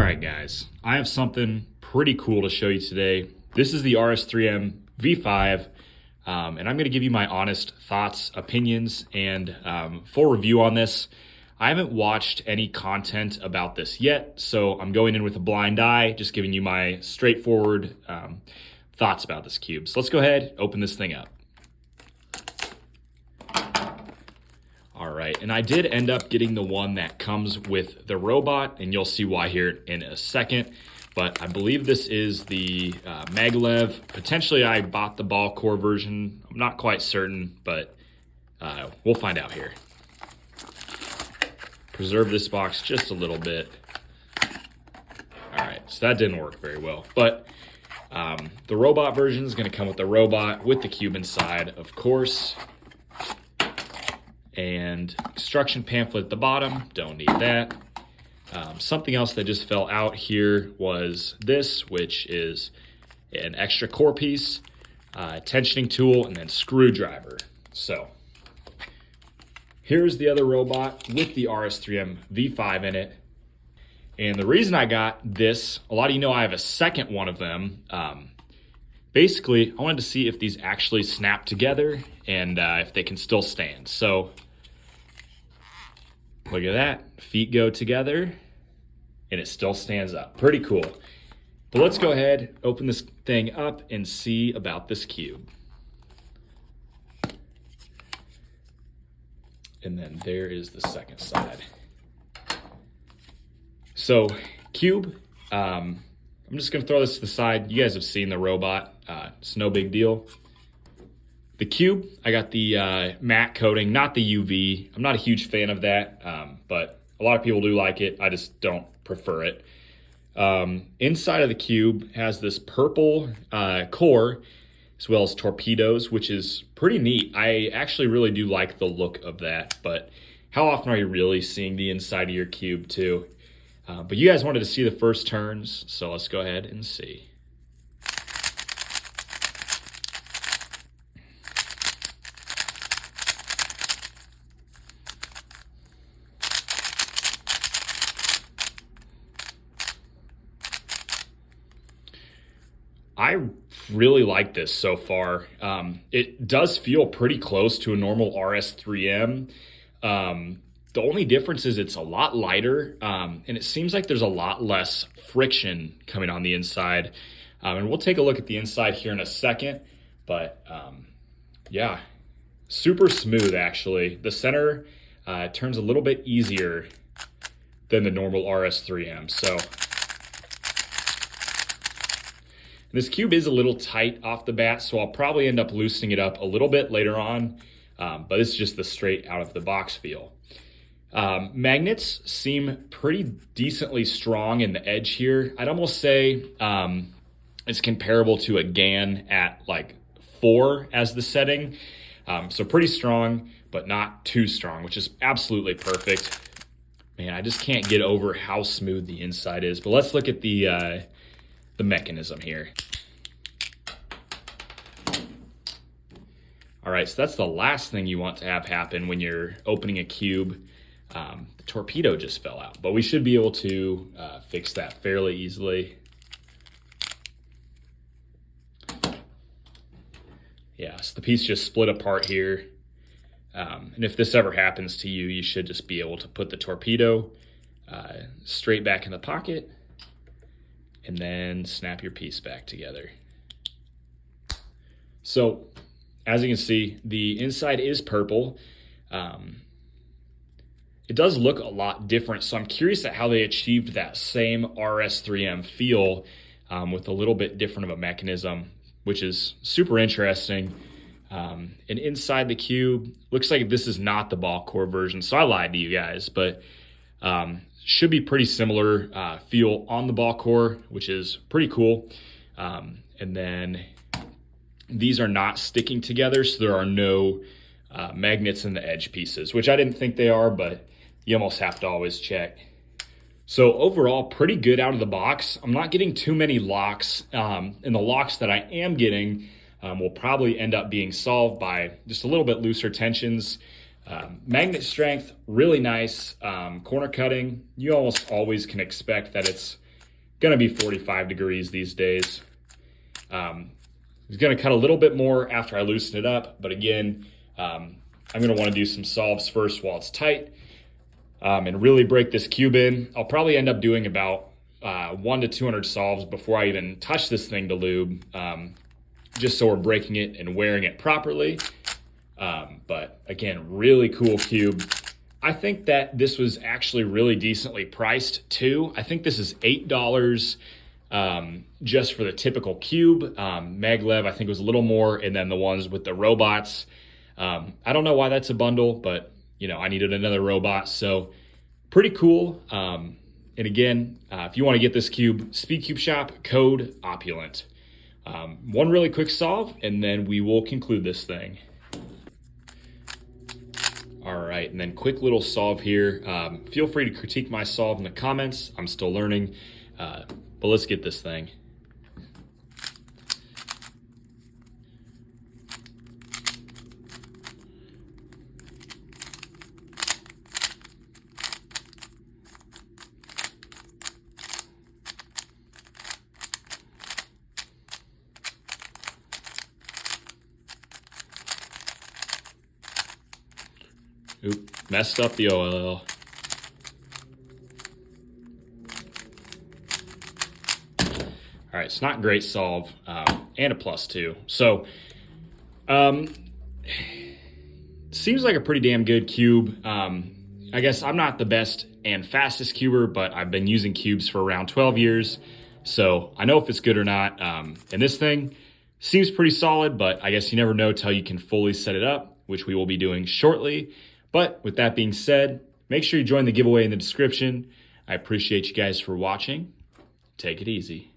Alright guys, I have something pretty cool to show you today. This is the RS3M V5 and I'm going to give you my honest thoughts, opinions, and full review on this. I haven't watched any content about this yet, so I'm going in with a blind eye, just giving you my straightforward thoughts about this cube. So let's go ahead, open this thing up. All right, and I did end up getting the one that comes with the robot, and you'll see why here in a second. But I believe this is the maglev. Potentially I bought the ball core version. I'm not quite certain, but we'll find out here. Preserve this box just a little bit. All right, so that didn't work very well. But the robot version is gonna come with the robot with the cube inside, of course. And instruction pamphlet at the bottom, don't need that. Something else that just fell out here was this, which is an extra core piece, tensioning tool, and then screwdriver. So here's the other robot with the RS3M V5 in it. And the reason I got this, a lot of you know I have a second one of them. Basically, I wanted to see if these actually snap together and if they can still stand. So look at that, feet go together and it still stands up. Pretty cool. But let's go ahead, open this thing up and see about this cube. And then there is the second side. So cube, I'm just gonna throw this to the side. You guys have seen the robot, it's no big deal. The cube, I got the matte coating, not the UV. I'm not a huge fan of that, but a lot of people do like it. I just don't prefer it. Inside of the cube has this purple core, as well as torpedoes, which is pretty neat. I actually really do like the look of that, but how often are you really seeing the inside of your cube too? But you guys wanted to see the first turns, so let's go ahead and see. I really like this so far. It does feel pretty close to a normal RS3M. The only difference is it's a lot lighter, and it seems like there's a lot less friction coming on the inside. And we'll take a look at the inside here in a second, but yeah, super smooth actually. The center turns a little bit easier than the normal RS3M. So this cube is a little tight off the bat, so I'll probably end up loosening it up a little bit later on, but it's just the straight out of the box feel. Magnets seem pretty decently strong in the edge here. I'd almost say it's comparable to a GAN at like 4 as the setting. So pretty strong, but not too strong, which is absolutely perfect. Man, I just can't get over how smooth the inside is. But let's look at the mechanism here. All right, so that's the last thing you want to have happen when you're opening a cube. The torpedo just fell out, but we should be able to fix that fairly easily. Yeah, so the piece just split apart here. And if this ever happens to you, you should just be able to put the torpedo straight back in the pocket and then snap your piece back together. So as you can see, the inside is purple. It does look a lot different, so I'm curious at how they achieved that same RS3M feel with a little bit different of a mechanism, which is super interesting. And inside the cube, looks like this is not the ball core version, so I lied to you guys, but should be pretty similar feel on the ball core, which is pretty cool. And then these are not sticking together, so there are no magnets in the edge pieces, which I didn't think they are, but you almost have to always check. So overall, pretty good out of the box. I'm not getting too many locks, and the locks that I am getting will probably end up being solved by just a little bit looser tensions. Magnet strength, really nice. Corner cutting, you almost always can expect that it's gonna be 45 degrees these days. It's gonna cut a little bit more after I loosen it up, but again, I'm gonna wanna do some solves first while it's tight, and really break this cube in. I'll probably end up doing about 1 to 200 solves before I even touch this thing to lube, just so we're breaking it and wearing it properly. But again, really cool cube. I think that this was actually really decently priced too. I think this is $8 just for the typical cube. Maglev, I think, was a little more, and then the ones with the robots. I don't know why that's a bundle, but you know, I needed another robot, so pretty cool. And again, if you want to get this cube, SpeedCube Shop, code Opulent. One really quick solve, and then we will conclude this thing. All right, and then quick little solve here. Feel free to critique my solve in the comments. I'm still learning, but let's get this thing. Oop, messed up the OLL. All right, it's not great solve, and a +2. So, seems like a pretty damn good cube. I guess I'm not the best and fastest cuber, but I've been using cubes for around 12 years. So I know if it's good or not. And this thing seems pretty solid, but I guess you never know till you can fully set it up, which we will be doing shortly. But with that being said, make sure you join the giveaway in the description. I appreciate you guys for watching. Take it easy.